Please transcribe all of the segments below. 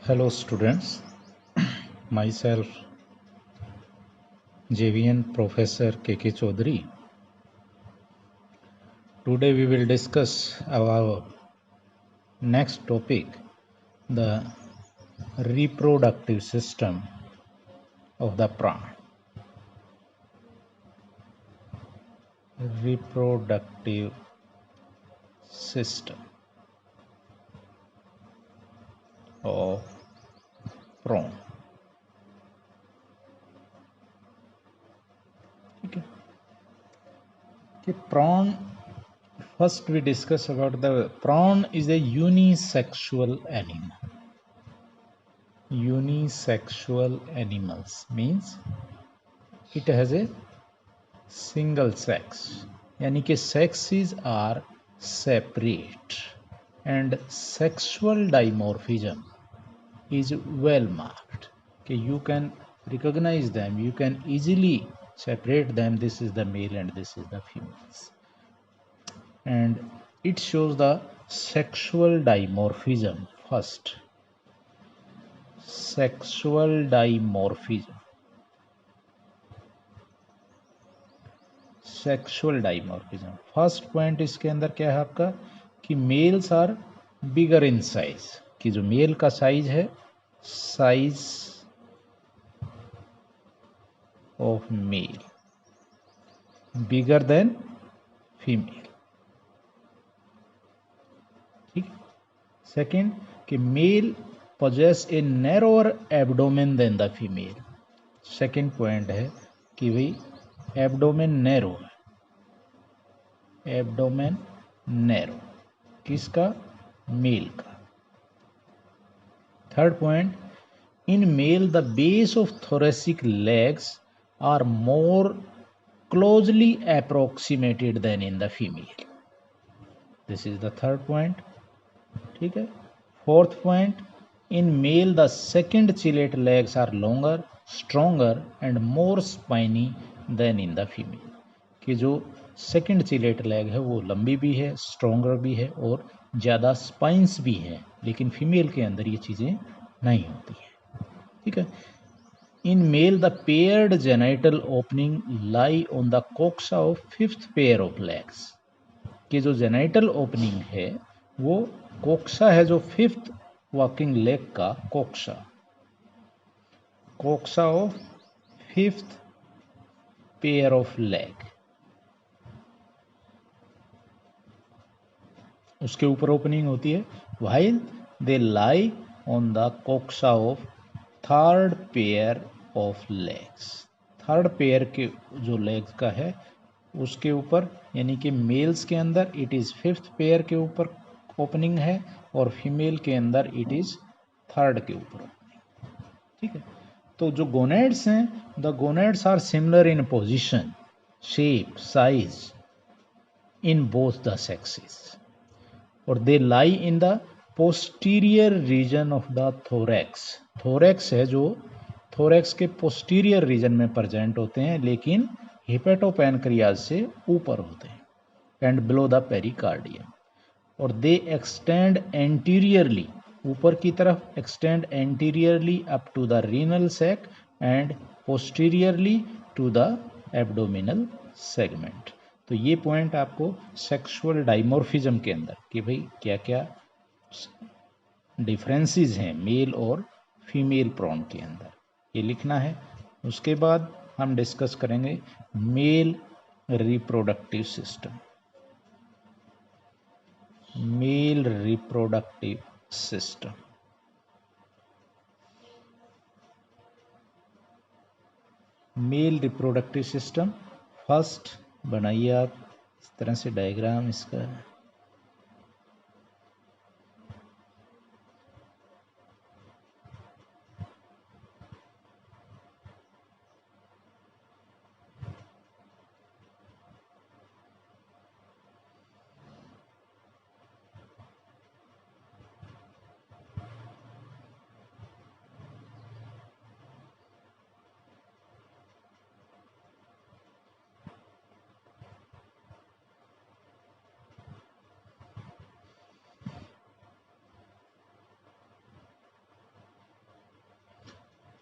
Hello students, myself JVN Professor KK Chaudhary. Today we will discuss our next topic, the reproductive system of the prawn. Reproductive system of prawn. Okay. Prawn. First we discuss about the prawn is a unisexual animal. Unisexual animals means it has a single sex, यानी कि sexes are separate and sexual dimorphism is well marked. कि you can recognize them, you can easily separate them, this is the male and this is the females, and it shows the sexual dimorphism first. Sexual dimorphism, sexual dimorphism. First point इसके अंदर क्या है आपका कि males are bigger in size, कि जो male का size है, size of male bigger than female. ठीक. सेकेंड कि male possess a narrower abdomen than the female. Second point है कि भाई एब्डोमेन नैरो है, एब्डोमेन नैरो किसका, मेल का. Third point, in male the base of thoracic legs are more closely approximated than in the female. This is the third point. ठीक है. Fourth point, in male the second chelate legs are longer, stronger and more spiny than in the female. कि जो second chelate leg है वो लंबी भी है, stronger भी है और ज़्यादा स्पाइंस भी है, लेकिन फीमेल के अंदर ये चीज़ें नहीं होती है. ठीक है. In male the paired genital opening lie on the coxa of fifth pair of legs. कि जो जेनाइटल ओपनिंग है वो कोक्सा है, जो फिफ्थ वॉकिंग लेग का coxa, coxa of fifth pair of leg, उसके ऊपर ओपनिंग होती है. While they lie on the coxa of third pair of legs. Third pair के जो लेग्स का है उसके ऊपर, यानी कि मेल्स के अंदर इट इज़ फिफ्थ पेयर के ऊपर ओपनिंग है और फीमेल के अंदर इट इज़ थर्ड के ऊपर ओपनिंग. ठीक है. तो जो गोनेड्स हैं, the gonads are similar in position, shape, size in both the sexes, और they lie in the posterior region of the thorax. Thorax है जो थोरैक्स के पोस्टीरियर रीजन में प्रेजेंट होते हैं, लेकिन हिपेटोपैनक्रियाज से ऊपर होते हैं, एंड बिलो द पेरिकार्डियम. और दे एक्सटेंड एंटीरियरली, ऊपर की तरफ extend anteriorly up to the renal sac and posteriorly to the abdominal segment. तो ये पॉइंट आपको सेक्सुअल डाइमॉर्फिज्म के अंदर कि भाई क्या क्या डिफरेंसेस हैं मेल और फीमेल प्रॉन के अंदर, ये लिखना है. उसके बाद हम डिस्कस करेंगे male reproductive system. Male reproductive system. Male reproductive system first बनाइए आप इस तरह से डायग्राम इसका.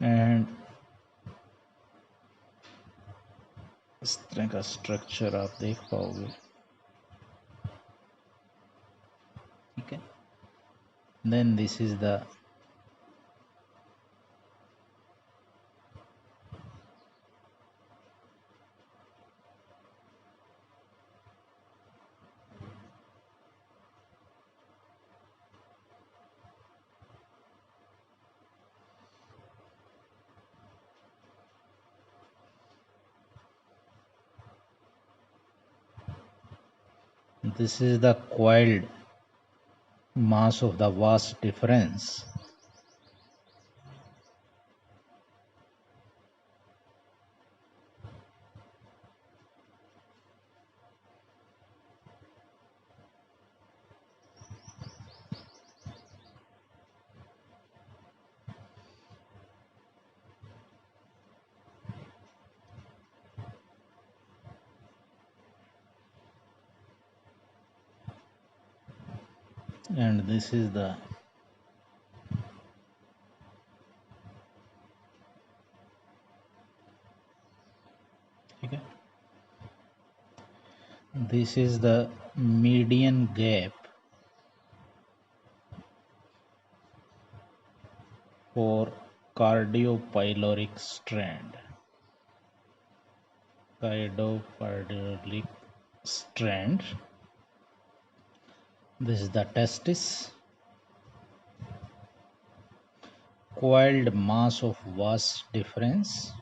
एंड इस तरह का स्ट्रक्चर आप देख पाओगे, ठीक है। Then this is the coiled mass of the vast difference. And this is the okay. This is the median gap for cardiopyloric strand. Cardiopyloric strand. This is the testis. Coiled mass of vast difference.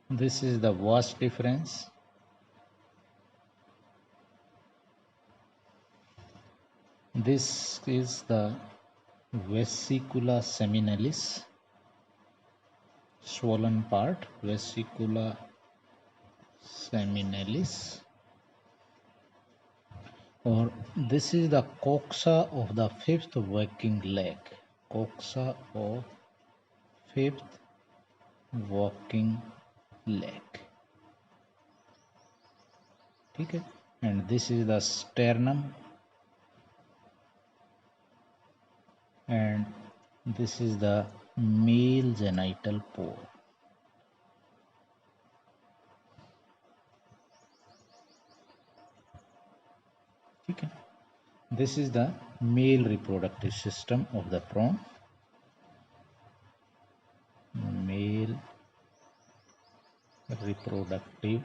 This is the vast difference. This is the vesicula seminalis, swollen part, vesicula seminalis, or this is the coxa of the fifth walking leg, coxa of fifth walking leg, ठीक है. And this is the sternum, and this is the male genital pole. ठीक है. This is the male reproductive system of the prawn. Male reproductive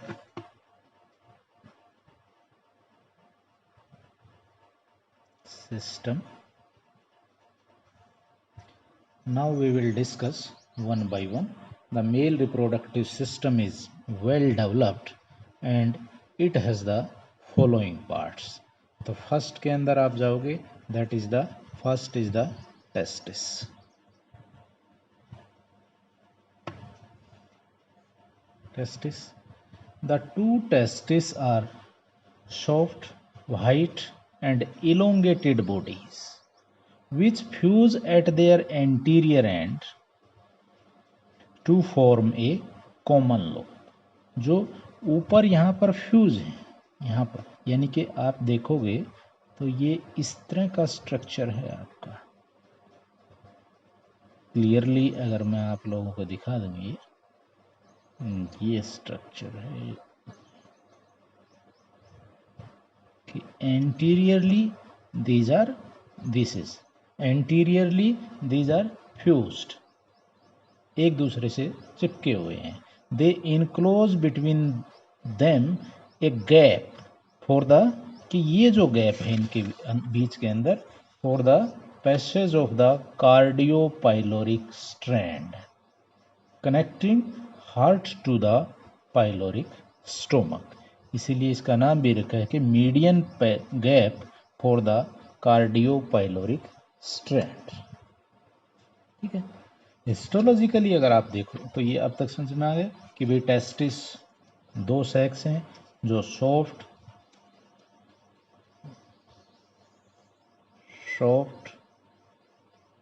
system. Now we will discuss one by one. The male reproductive system is well developed and it has the following parts. तो first के अंदर आप जाओगे, that is the first is the testis. Testis. The two testes are soft, white and elongated bodies which fuse at their anterior end to form a common lobe. जो ऊपर यहाँ पर fuse है, यहाँ पर, यानी कि आप देखोगे तो ये इस तरह का स्ट्रक्चर है आपका. क्लियरली अगर मैं आप लोगों को दिखा दूंगी, ये स्ट्रक्चर है कि anteriorly these are, this is anteriorly these are fused, एक दूसरे से चिपके हुए हैं. They enclose between them a gap for the, कि ये जो गैप है इनके बीच के अंदर, for the passage of the cardiopyloric strand connecting heart to the pyloric stomach. इसीलिए इसका नाम भी रखा है कि median gap for the cardiopyloric strand. ठीक है. हिस्टोलॉजिकली अगर आप देखो तो ये अब तक समझ में आ गया कि भाई टेस्टिस दो सेक्स हैं जो सॉफ्ट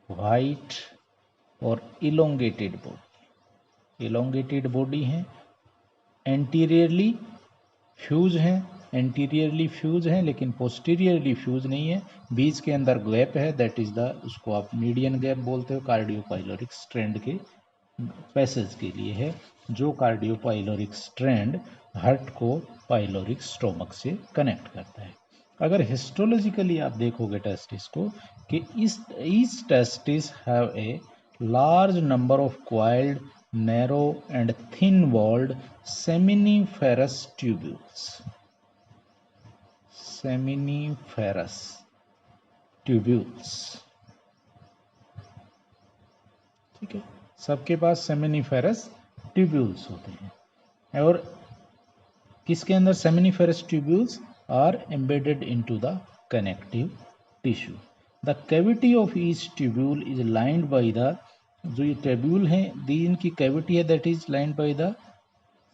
वाइट और इलोंगेटेड बॉडी हैं एंटीरियरली फ्यूज हैं लेकिन पोस्टीरियरली फ्यूज नहीं है, बीच के अंदर गैप है, दैट इज द, उसको आप मीडियन गैप बोलते हो, कार्डियोपाइलोरिक स्ट्रैंड के पैसेज के लिए है, जो कार्डियोपाइलोरिक स्ट्रैंड हार्ट को पाइलोरिक स्टोमक से कनेक्ट करता है। अगर हिस्टोलॉजिकली आप देखोगे टेस्टिस को कि each testis have a large number of coiled, narrow and thin walled seminiferous tubules. Seminiferous tubules, ठीक है, सबके पास सेमिनिफेरस ट्यूब्यूल्स होते हैं। और किसके अंदर seminiferous tubules are embedded into the connective tissue. The cavity of each tubule is lined by the, जो ये ट्यूब्यूल है दी इनकी कैविटी है that is lined by the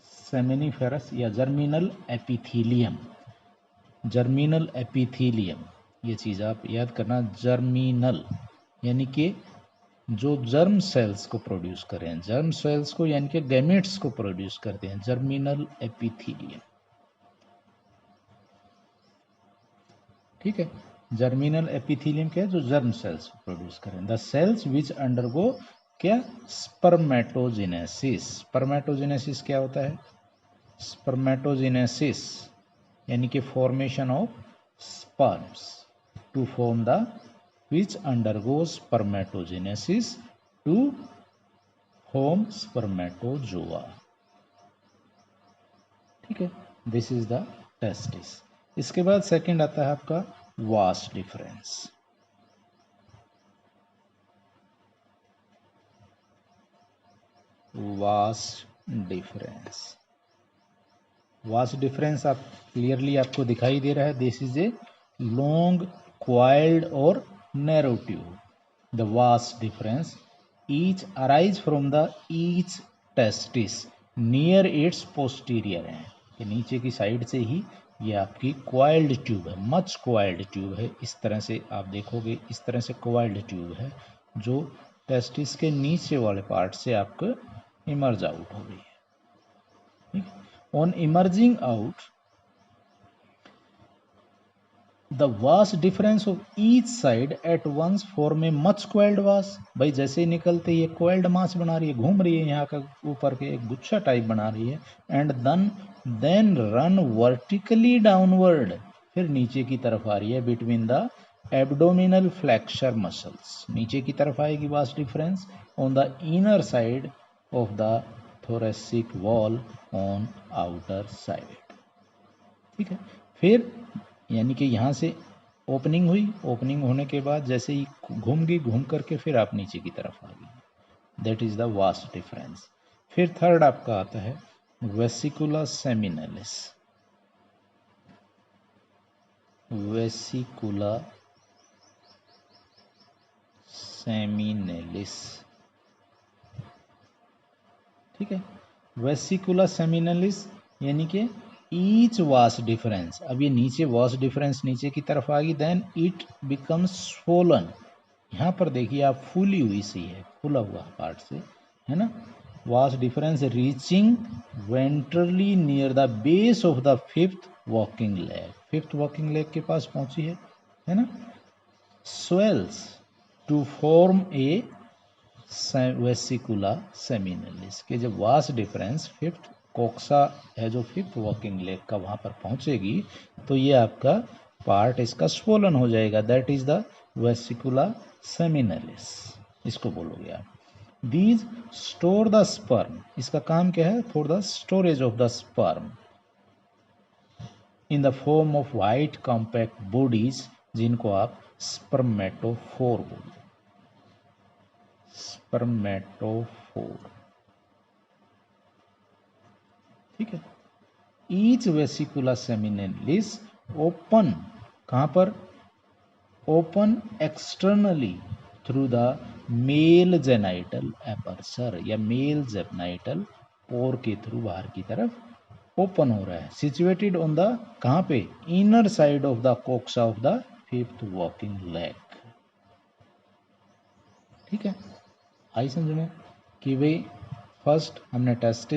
seminiferous या जर्मिनल एपिथीलियम। जर्मिनल एपिथीलियम, ये चीज़ आप याद करना, जर्मिनल यानी कि जो जर्म सेल्स को प्रोड्यूस करें, जर्म सेल्स को यानी कि गैमेट्स को प्रोड्यूस करते हैं, जर्मिनल एपिथीलियम, ठीक है। जर्मिनल एपिथीलियम क्या है, जो जर्म सेल्स को प्रोड्यूस करें। द सेल्स विच अंडरगो क्या, स्पर्मेटोजेनेसिस। स्पर्मेटोजेनेसिस क्या होता है, स्पर्मेटोजेनेसिस यानी कि formation of sperms to form the, which undergoes spermatogenesis to form spermatozoa, ठीक है। This is the testis. इसके बाद सेकंड आता है आपका vas deferens. Vas deferens, vas deferens आप क्लियरली आपको दिखाई दे रहा है, this is a long coiled और narrow tube. The vas deferens each arise from the each testis near its posterior है, कि नीचे की साइड से ही ये आपकी क्वाइल्ड ट्यूब है, मच क्वाइल्ड ट्यूब है। इस तरह से आप देखोगे, इस तरह से क्वाइल्ड ट्यूब है जो टेस्टिस के नीचे वाले पार्ट से आपको इमर्ज आउट हो रही है। On emerging out the vas deferens of each side at once form a much coiled vas. भाई जैसे ही निकलते ये क्वाइल्ड मास बना रही है, घूम रही है यहाँ का ऊपर के एक गुच्छा टाइप बना रही है, and then run vertically downward, फिर नीचे की तरफ आ रही है between the abdominal flexor muscles, नीचे की तरफ आएगी vas deferens on the inner side of the thoracic wall on outer side, ठीक है। फिर यानी कि यहाँ से ओपनिंग हुई, ओपनिंग होने के बाद जैसे ही घूम गई, घूम करके फिर आप नीचे की तरफ आ गई, that is the vast difference. फिर थर्ड आपका आता है वेसिकुला सेमिनलिस। वेसिकुला सेमिनलिस, ठीक है। वेसिकुला सेमिनलिस यानी कि ईच वास डिफरेंस, अब ये नीचे वास डिफरेंस नीचे की तरफ आ गई, देन इट बिकम्स स्वोलन। यहाँ पर देखिए आप फूली हुई सी है, फूला हुआ पार्ट से, है ना। Vas deferens reaching ventrally near the base of the fifth walking leg, fifth walking leg के पास पहुंची है ना। स्वेल्स टू फॉर्म ए वेसिकुला सेमिनलिस, के जब वास डिफरेंस फिफ्थ कोक्सा है जो फिफ्थ वॉकिंग लेग का वहां पर पहुंचेगी तो ये आपका पार्ट इसका स्वोलन हो जाएगा, दैट इज द वेसिकुला सेमिनलिस, इसको बोलोगे आप। दीज स्टोर द स्पर्म, इसका काम क्या है, for the storage of the sperm in the form of white compact bodies, जिनको आप स्पर्मेटोफोर बोलते, स्पर्मेटोफोर, ठीक है। ईच वेसिकुला सेमिनलिस ओपन, कहां पर, open externally through the mail genital aperture या मेल जेनाइटल पोर के थ्रू बाहर की तरफ ओपन हो रहा है, सिचुएटेड ऑन द, कहां पे, inner side of the coxa of the fifth walking leg, ठीक है। आई समझ में कि भाई फर्स्ट हमने टेस्ट